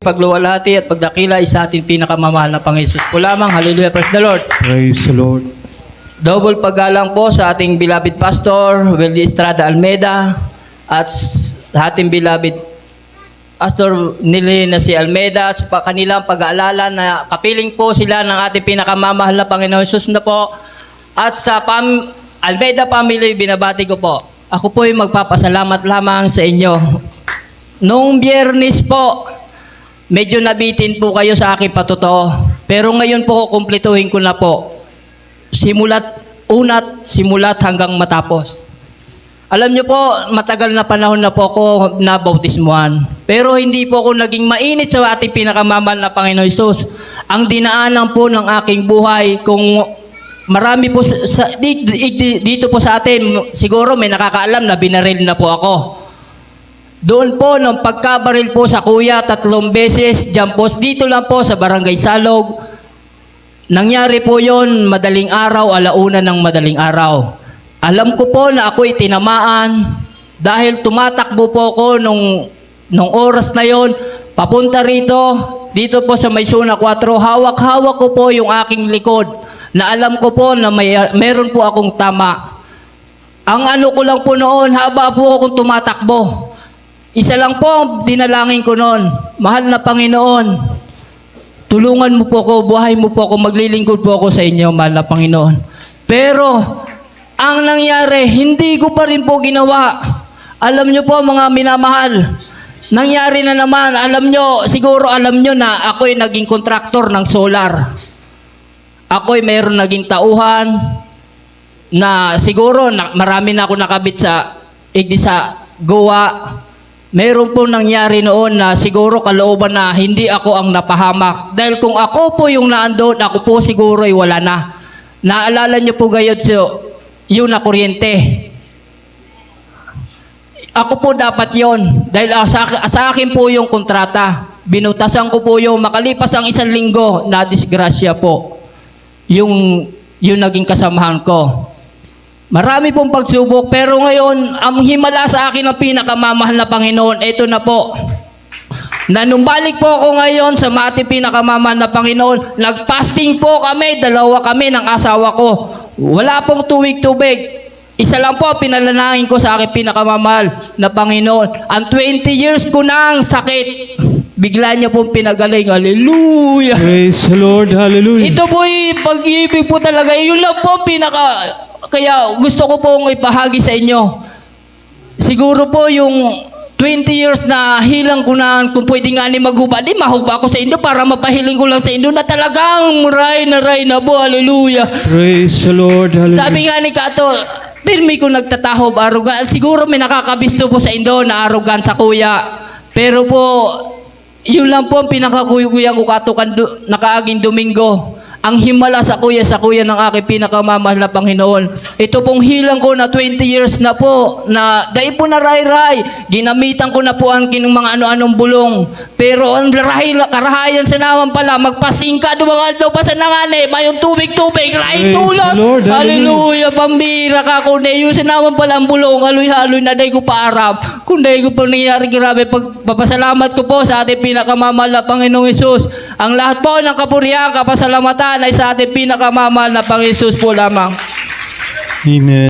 Pagluwalhati at pagdakila ay sa ating pinakamamahal na Panginoon po lamang. Hallelujah, praise the Lord. Praise the Lord. Double paggalang po sa ating beloved Pastor Wildy Estrada Almeida at sa ating beloved Pastor Nili na si Almeida sa kanilang pag-aalala na kapiling po sila ng ating pinakamamahal na Panginoon Jesus na po. At sa Almeida family, binabati ko po. Ako po ay magpapasalamat lamang sa inyo. Noong Biyernes po, medyo nabitin po kayo sa aking patotoo. Pero ngayon po kumpletuhin ko na po. Simulat hanggang matapos. Alam niyo po, matagal na panahon na po ako nabautismuhan. Pero hindi po ako naging mainit sa ating pinakamamahal na Panginoon Hesus. Ang dinaanan po ng aking buhay, kung marami po dito po sa atin, siguro may nakakaalam na binaril na po ako. Doon po, nung pagkabaril po sa kuya, 3 beses, dyan po, dito lang po sa Barangay Salog. Nangyari po yon madaling araw, 1:00 ng madaling araw. Alam ko po na ako'y tinamaan dahil tumatakbo po ako nung oras na yon, papunta rito, dito po sa Maysuna 4, hawak-hawak ko po yung aking likod na alam ko po na meron po akong tama. Ang ano ko lang po noon, haba po akong tumatakbo. Isa lang po ang dinalangin ko noon, mahal na Panginoon, tulungan mo po ako, buhay mo po ako, maglilingkod po ako sa inyo, mahal na Panginoon. Pero, ang nangyari, hindi ko pa rin po ginawa. Alam nyo po mga minamahal, nangyari na naman, siguro alam nyo na ako'y naging kontraktor ng solar. Ako'y mayroon naging tauhan na siguro marami na ako nakabit sa Goa. Meron po nangyari noon na siguro kalooban na hindi ako ang napahamak. Dahil kung ako po yung naandun, ako po siguro ay wala na. Naalala nyo po gayon yun na kuryente. Ako po dapat yon. Dahil sa akin po yung kontrata. Binutasan ko po yung makalipas ang 1 linggo na disgrasya po. Yung naging kasamahan ko. Marami pong pagsubok, pero ngayon, ang himala sa akin ng pinakamamahal na Panginoon, ito na po. Na nung balik po ako ngayon sa ating pinakamamahal na Panginoon, nag-fasting po kami, 2 kami ng asawa ko. Wala pong tubig. Isa lang po pinalanangin ko sa aking pinakamamahal na Panginoon. Ang 20 years ko nang sakit, bigla niya pong pinagaling. Hallelujah! Praise the Lord. Hallelujah. Ito po pag-ibig po talaga. Yun lang po kaya gusto ko pong ipahagi sa inyo. Siguro po yung 20 years na hilang ko na, kung pwede nga ni maghuba, di mahuba ako sa inyo para mapahiling ko lang sa inyo na talagang ray na po. Hallelujah. Praise the Lord. Hallelujah. Sabi nga ni Kato, pirmi ko nagtatahob, arogan. Siguro may nakakabisto po sa inyo na arogan sa kuya. Pero po, yun lang po ang pinakakuyang ko Kato nakaaging Domingo. Ang himala sa kuya ng aking pinakamamahal na Panginoon. Ito pong hilang ko na 20 years na po, na dahil po na ray-ray, ginamitan ko na po ang mga ano-anong bulong. Pero ang karahayan sa naman pala, magpasing ka, dumangal daw pa sa nangani, mayong tubig, ray tulot. Hallelujah, pambira ka, kundi yung sa naman pala ang bulong, haloy-haloy na dahi ko paarap. Kundi ko po nangyari, grabe, pagpapasalamat ko po sa ating pinakamamahal na Panginoong Hesus. Ang lahat po ng kapurihan, kapasalamatan, ay sa ating pinakamamahal na Panginoon Hesus po lamang. Amen.